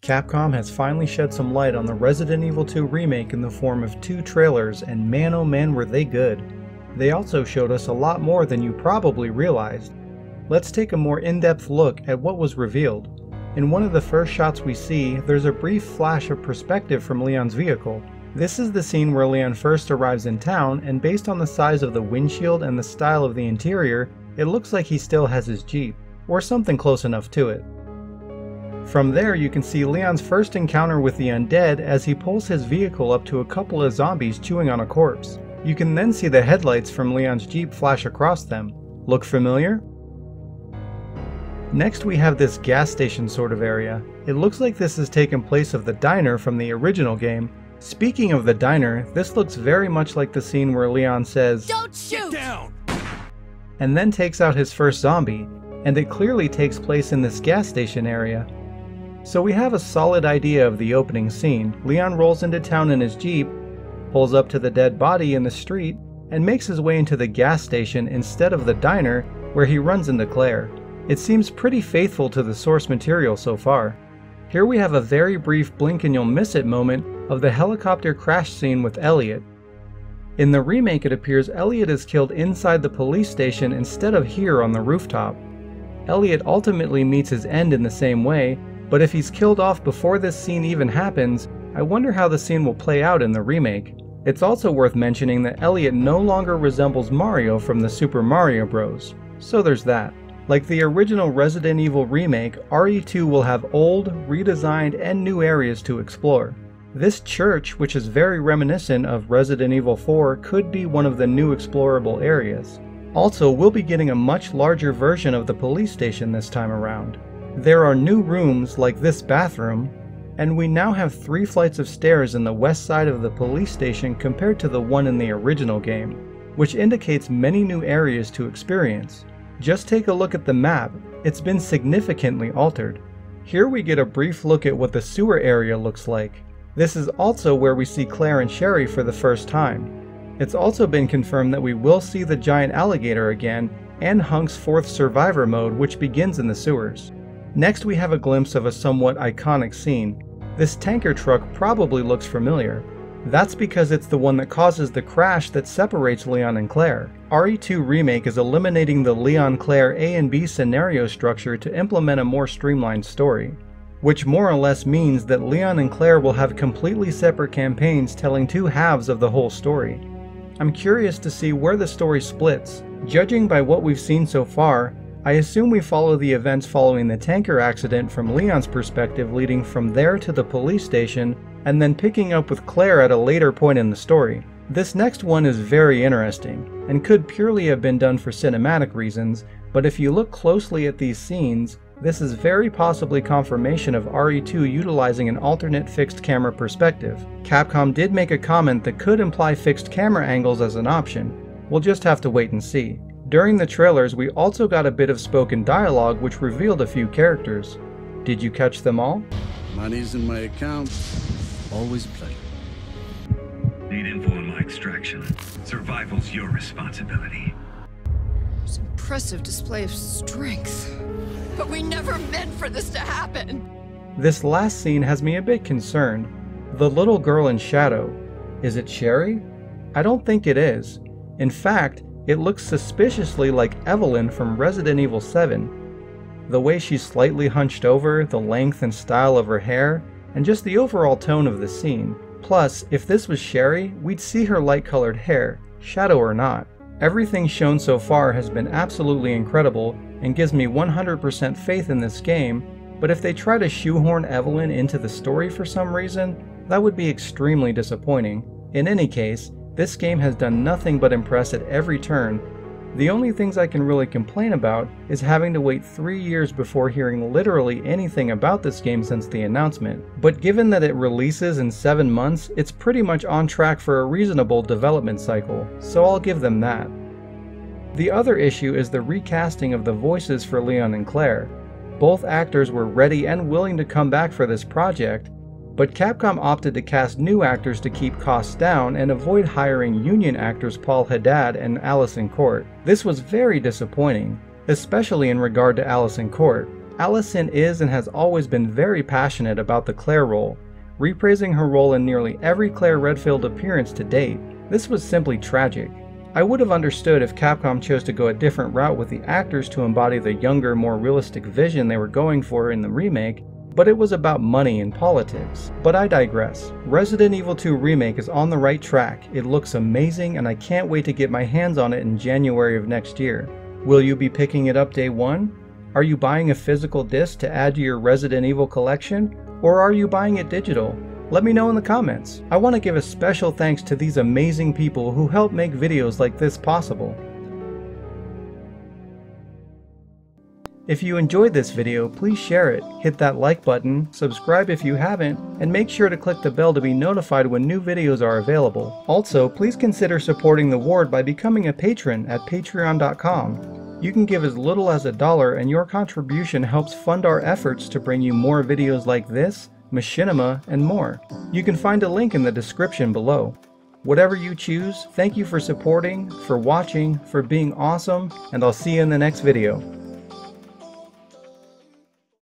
Capcom has finally shed some light on the Resident Evil 2 remake in the form of 2 trailers, and man oh man were they good. They also showed us a lot more than you probably realized. Let's take a more in-depth look at what was revealed. In one of the first shots we see, there's a brief flash of perspective from Leon's vehicle. This is the scene where Leon first arrives in town, and based on the size of the windshield and the style of the interior, it looks like he still has his Jeep, or something close enough to it. From there you can see Leon's first encounter with the undead as he pulls his vehicle up to a couple of zombies chewing on a corpse. You can then see the headlights from Leon's Jeep flash across them. Look familiar? Next we have this gas station sort of area. It looks like this has taken place of the diner from the original game. Speaking of the diner, this looks very much like the scene where Leon says, "Don't shoot!" Get down! And then takes out his first zombie, and it clearly takes place in this gas station area. So we have a solid idea of the opening scene. Leon rolls into town in his Jeep, pulls up to the dead body in the street, and makes his way into the gas station instead of the diner where he runs into Claire. It seems pretty faithful to the source material so far. Here we have a very brief blink and you'll miss it moment of the helicopter crash scene with Elliot. In the remake it appears Elliot is killed inside the police station instead of here on the rooftop. Elliot ultimately meets his end in the same way, but if he's killed off before this scene even happens, I wonder how the scene will play out in the remake. It's also worth mentioning that Elliot no longer resembles Mario from the Super Mario Bros. So there's that. Like the original Resident Evil remake, RE2 will have old, redesigned, and new areas to explore. This church, which is very reminiscent of Resident Evil 4, could be one of the new explorable areas. Also, we'll be getting a much larger version of the police station this time around. There are new rooms like this bathroom, and we now have 3 flights of stairs in the west side of the police station compared to the one in the original game, which indicates many new areas to experience. Just take a look at the map, it's been significantly altered. Here we get a brief look at what the sewer area looks like. This is also where we see Claire and Sherry for the first time. It's also been confirmed that we will see the giant alligator again, and Hunk's 4th survivor mode, which begins in the sewers. Next we have a glimpse of a somewhat iconic scene. This tanker truck probably looks familiar. That's because it's the one that causes the crash that separates Leon and Claire. RE2 Remake is eliminating the Leon-Claire A and B scenario structure to implement a more streamlined story, which more or less means that Leon and Claire will have completely separate campaigns telling 2 halves of the whole story. I'm curious to see where the story splits. Judging by what we've seen so far, I assume we follow the events following the tanker accident from Leon's perspective, leading from there to the police station, and then picking up with Claire at a later point in the story. This next one is very interesting, and could purely have been done for cinematic reasons, but if you look closely at these scenes, this is very possibly confirmation of RE2 utilizing an alternate fixed camera perspective. Capcom did make a comment that could imply fixed camera angles as an option. We'll just have to wait and see. During the trailers, we also got a bit of spoken dialogue which revealed a few characters. Did you catch them all? Money's in my account. Always play. Need info on my extraction. Survival's your responsibility. It's an impressive display of strength. But we never meant for this to happen! This last scene has me a bit concerned. The little girl in shadow. Is it Sherry? I don't think it is. In fact, it looks suspiciously like Evelyn from Resident Evil 7. The way she's slightly hunched over, the length and style of her hair, and just the overall tone of the scene. Plus, if this was Sherry, we'd see her light-colored hair, shadow or not. Everything shown so far has been absolutely incredible and gives me 100% faith in this game, but if they try to shoehorn Evelyn into the story for some reason, that would be extremely disappointing. In any case, this game has done nothing but impress at every turn. The only things I can really complain about is having to wait 3 years before hearing literally anything about this game since the announcement, but given that it releases in 7 months, it's pretty much on track for a reasonable development cycle, so I'll give them that. The other issue is the recasting of the voices for Leon and Claire. Both actors were ready and willing to come back for this project, but Capcom opted to cast new actors to keep costs down and avoid hiring union actors Paul Haddad and Allison Court. This was very disappointing, especially in regard to Allison Court. Allison is and has always been very passionate about the Claire role, reprising her role in nearly every Claire Redfield appearance to date. This was simply tragic. I would have understood if Capcom chose to go a different route with the actors to embody the younger, more realistic vision they were going for in the remake, but it was about money and politics. But I digress. Resident Evil 2 Remake is on the right track, it looks amazing, and I can't wait to get my hands on it in January of next year. Will you be picking it up day one? Are you buying a physical disc to add to your Resident Evil collection? Or are you buying it digital? Let me know in the comments. I want to give a special thanks to these amazing people who help make videos like this possible. If you enjoyed this video, please share it, hit that like button, subscribe if you haven't, and make sure to click the bell to be notified when new videos are available. Also, please consider supporting the Ward by becoming a patron at patreon.com. You can give as little as $1 and your contribution helps fund our efforts to bring you more videos like this, machinima, and more. You can find a link in the description below. Whatever you choose, thank you for supporting, for watching, for being awesome, and I'll see you in the next video.